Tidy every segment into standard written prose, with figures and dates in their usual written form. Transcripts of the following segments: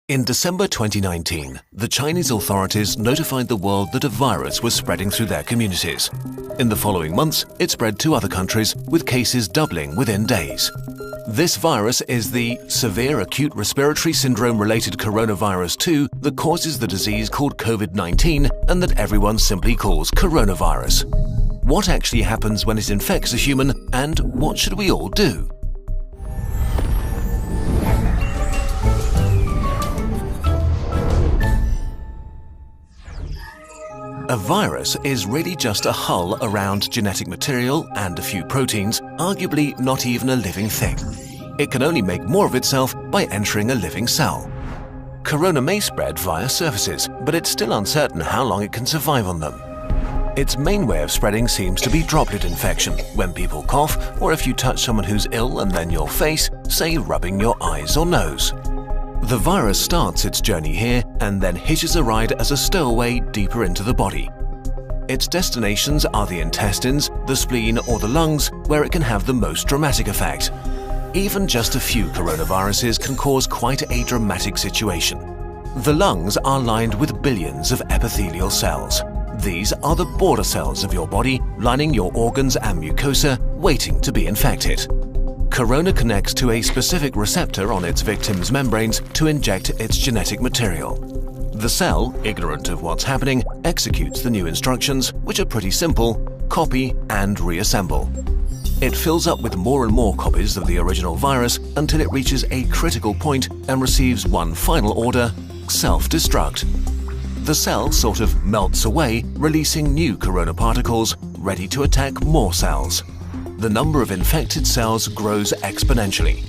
In December 2019, the Chinese authorities notified the world that a virus was spreading through their communities. In the following months, it spread to other countries, with cases doubling within days. This virus is the severe acute respiratory syndrome-related coronavirus 2 that causes the disease called COVID-19 and that everyone simply calls coronavirus. What actually happens when it infects a human, and what should we all do? A virus is really just a hull around genetic material and a few proteins, arguably not even a living thing. It can only make more of itself by entering a living cell. Corona may spread via surfaces, but it's still uncertain how long it can survive on them. Its main way of spreading seems to be droplet infection, when people cough, or if you touch someone who's ill and then your face, say rubbing your eyes or nose. The virus starts its journey here and then hitches a ride as a stowaway deeper into the body. Its destinations are the intestines, the spleen or the lungs, where it can have the most dramatic effect. Even just a few coronaviruses can cause quite a dramatic situation. The lungs are lined with billions of epithelial cells. These are the border cells of your body, lining your organs and mucosa, waiting to be infected. Corona connects to a specific receptor on its victim's membranes to inject its genetic material. The cell, ignorant of what's happening, executes the new instructions, which are pretty simple: copy and reassemble. It fills up with more and more copies of the original virus until it reaches a critical point and receives one final order: self-destruct. The cell sort of melts away, releasing new corona particles, ready to attack more cells. The number of infected cells grows exponentially.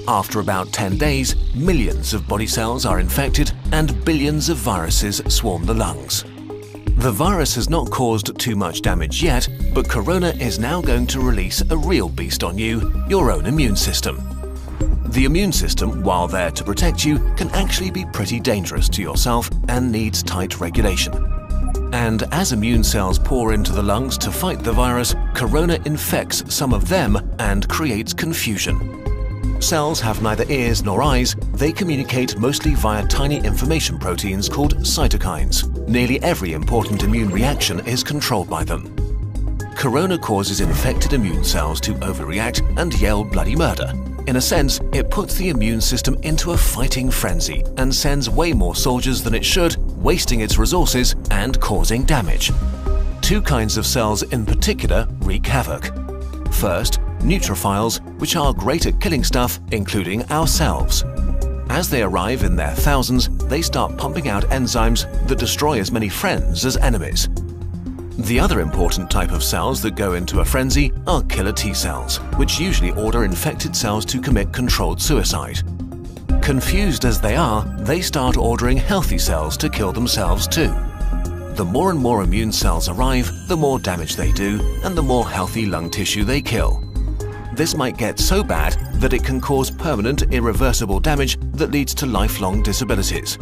After about 10 days, millions of body cells are infected and billions of viruses swarm the lungs. The virus has not caused too much damage yet, but corona is now going to release a real beast on you, your own immune system. The immune system, while there to protect you, can actually be pretty dangerous to yourself and needs tight regulation. And as immune cells pour into the lungs to fight the virus, corona infects some of them and creates confusion. Cells have neither ears nor eyes. They communicate mostly via tiny information proteins called cytokines. Nearly every important immune reaction is controlled by them. Corona causes infected immune cells to overreact and yell bloody murder. In a sense, it puts the immune system into a fighting frenzy and sends way more soldiers than it should, wasting its resources and causing damage. Two kinds of cells in particular wreak havoc. First, neutrophils, which are great at killing stuff, including ourselves. As they arrive in their thousands, they start pumping out enzymes that destroy as many friends as enemies. The other important type of cells that go into a frenzy are killer T cells, which usually order infected cells to commit controlled suicide. Confused as they are, they start ordering healthy cells to kill themselves too. The more and more immune cells arrive, the more damage they do, and the more healthy lung tissue they kill. This might get so bad that it can cause permanent, irreversible damage that leads to lifelong disabilities.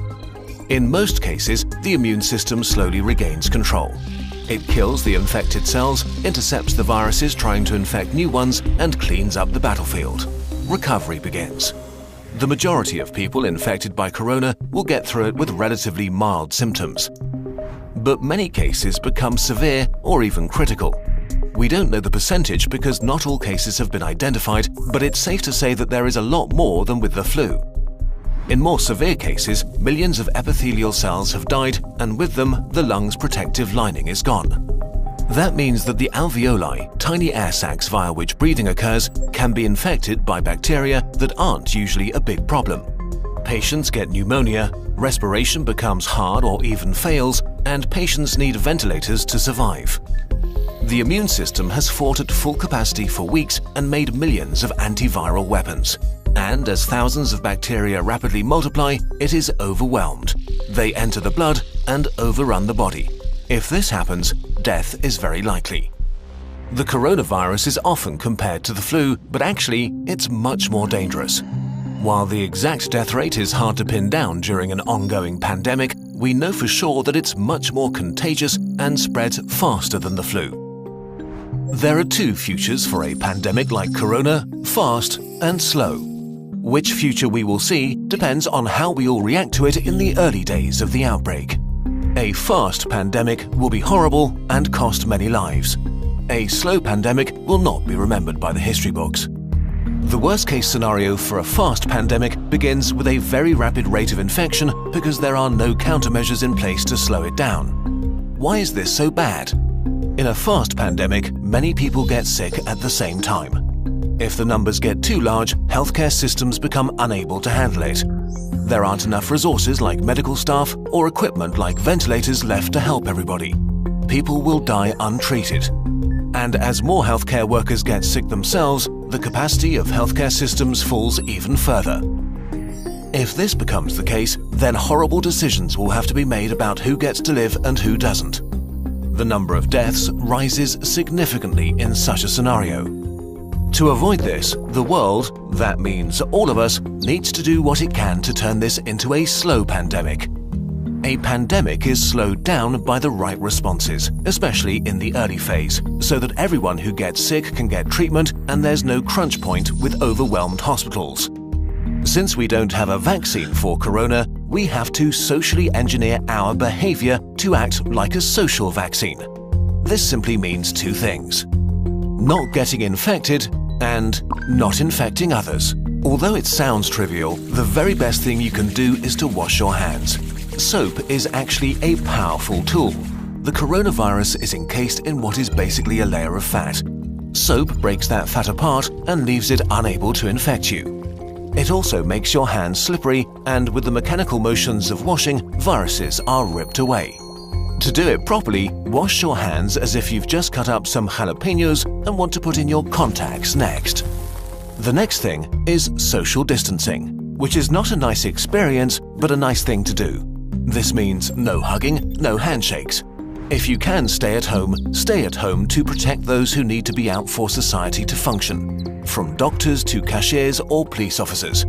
In most cases, the immune system slowly regains control. It kills the infected cells, intercepts the viruses trying to infect new ones, and cleans up the battlefield. Recovery begins. The majority of people infected by corona will get through it with relatively mild symptoms. But many cases become severe or even critical. We don't know the percentage because not all cases have been identified, but it's safe to say that there is a lot more than with the flu. In more severe cases, millions of epithelial cells have died, and with them, the lung's protective lining is gone. That means that the alveoli, tiny air sacs via which breathing occurs, can be infected by bacteria that aren't usually a big problem. Patients get pneumonia, respiration becomes hard or even fails, and patients need ventilators to survive. The immune system has fought at full capacity for weeks and made millions of antiviral weapons. And as thousands of bacteria rapidly multiply, it is overwhelmed. They enter the blood and overrun the body. If this happens, death is very likely. The coronavirus is often compared to the flu, but actually, it's much more dangerous. While the exact death rate is hard to pin down during an ongoing pandemic, we know for sure that it's much more contagious and spreads faster than the flu. There are two futures for a pandemic like corona: fast and slow. Which future we will see depends on how we all react to it in the early days of the outbreak. A fast pandemic will be horrible and cost many lives. A slow pandemic will not be remembered by the history books. The worst-case scenario for a fast pandemic begins with a very rapid rate of infection because there are no countermeasures in place to slow it down. Why is this so bad? In a fast pandemic, many people get sick at the same time. If the numbers get too large, healthcare systems become unable to handle it. There aren't enough resources like medical staff or equipment like ventilators left to help everybody. People will die untreated. And as more healthcare workers get sick themselves, the capacity of healthcare systems falls even further. If this becomes the case, then horrible decisions will have to be made about who gets to live and who doesn't. The number of deaths rises significantly in such a scenario. To avoid this, the world, that means all of us, needs to do what it can to turn this into a slow pandemic. A pandemic is slowed down by the right responses, especially in the early phase, so that everyone who gets sick can get treatment and there's no crunch point with overwhelmed hospitals. Since we don't have a vaccine for corona, we have to socially engineer our behavior to act like a social vaccine. This simply means two things: not getting infected and not infecting others. Although it sounds trivial, the very best thing you can do is to wash your hands. Soap is actually a powerful tool. The coronavirus is encased in what is basically a layer of fat. Soap breaks that fat apart and leaves it unable to infect you. It also makes your hands slippery, and with the mechanical motions of washing, viruses are ripped away. To do it properly, wash your hands as if you've just cut up some jalapenos and want to put in your contacts next. The next thing is social distancing, which is not a nice experience, but a nice thing to do. This means no hugging, no handshakes. If you can stay at home to protect those who need to be out for society to function, from doctors to cashiers or police officers.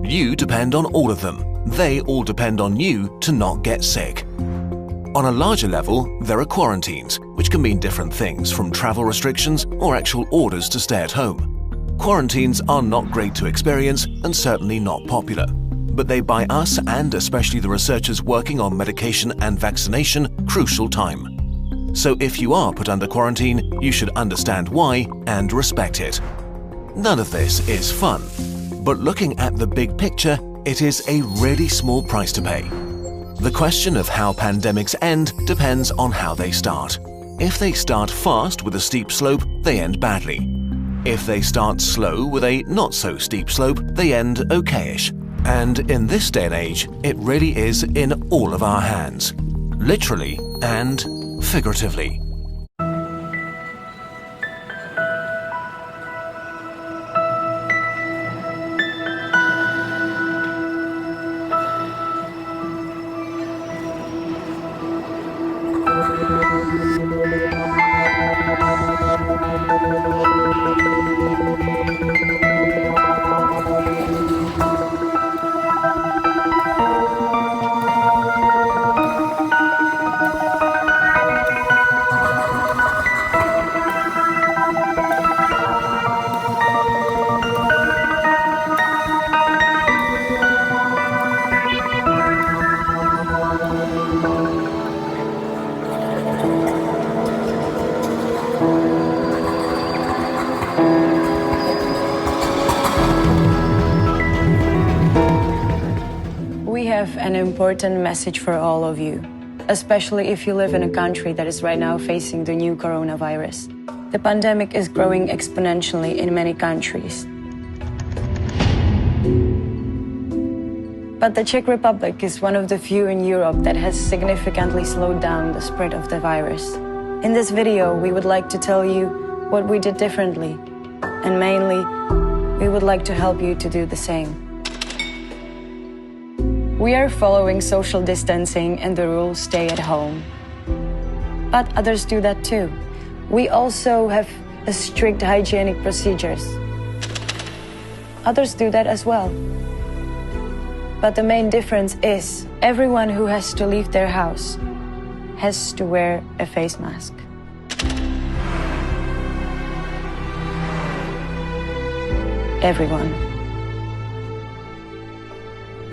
You depend on all of them. They all depend on you to not get sick. On a larger level, there are quarantines, which can mean different things, from travel restrictions or actual orders to stay at home. Quarantines are not great to experience and certainly not popular, but they buy us, and especially the researchers working on medication and vaccination, crucial time. So if you are put under quarantine, you should understand why and respect it. None of this is fun, but looking at the big picture, it is a really small price to pay. The question of how pandemics end depends on how they start. If they start fast with a steep slope, they end badly. If they start slow with a not-so-steep slope, they end okayish. And in this day and age, it really is in all of our hands, literally and figuratively. An important message for all of you, especially if you live in a country that is right now facing the new coronavirus. The pandemic is growing exponentially in many countries. But the Czech Republic is one of the few in Europe that has significantly slowed down the spread of the virus. In this video, we would like to tell you what we did differently, and mainly, we would like to help you to do the same. We are following social distancing and the rule stay at home. But others do that too. We also have strict hygienic procedures. Others do that as well. But the main difference is everyone who has to leave their house has to wear a face mask. Everyone.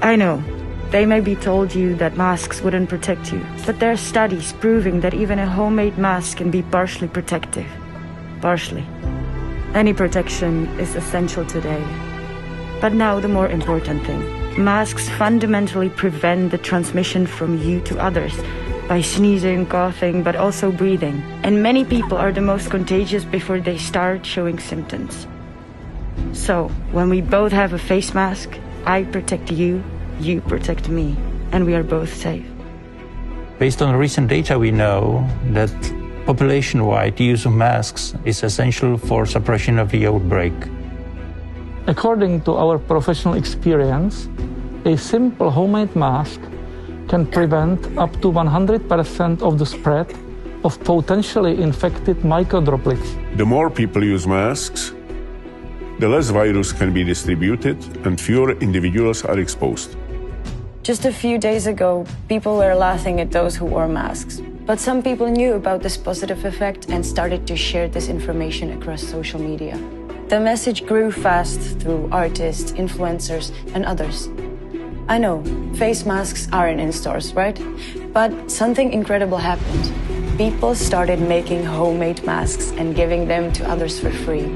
I know, they may be told you that masks wouldn't protect you, but there are studies proving that even a homemade mask can be partially protective. Partially. Any protection is essential today. But now the more important thing. Masks fundamentally prevent the transmission from you to others by sneezing, coughing, but also breathing. And many people are the most contagious before they start showing symptoms. So, when we both have a face mask, I protect you, you protect me, and we are both safe. Based on recent data, we know that population-wide use of masks is essential for suppression of the outbreak. According to our professional experience, a simple homemade mask can prevent up to 100% of the spread of potentially infected microdroplets. The more people use masks, the less virus can be distributed and fewer individuals are exposed. Just a few days ago, people were laughing at those who wore masks. But some people knew about this positive effect and started to share this information across social media. The message grew fast through artists, influencers, and others. I know, face masks aren't in stores, right? But something incredible happened. People started making homemade masks and giving them to others for free.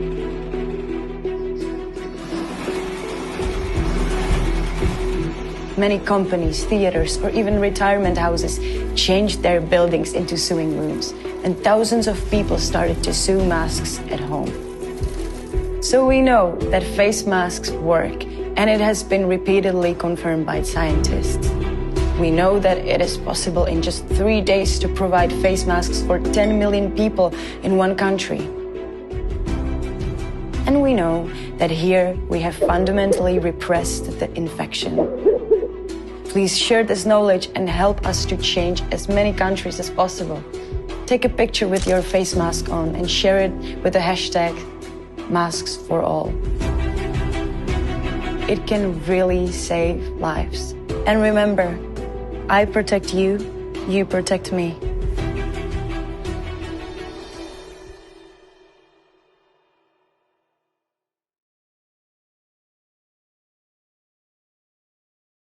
Many companies, theaters, or even retirement houses changed their buildings into sewing rooms, and thousands of people started to sew masks at home. So we know that face masks work, and it has been repeatedly confirmed by scientists. We know that it is possible in just 3 days to provide face masks for 10 million people in one country. And we know that here we have fundamentally repressed the infection. Please share this knowledge and help us to change as many countries as possible. Take a picture with your face mask on and share it with the hashtag #MasksForAll. It can really save lives. And remember, I protect you, you protect me.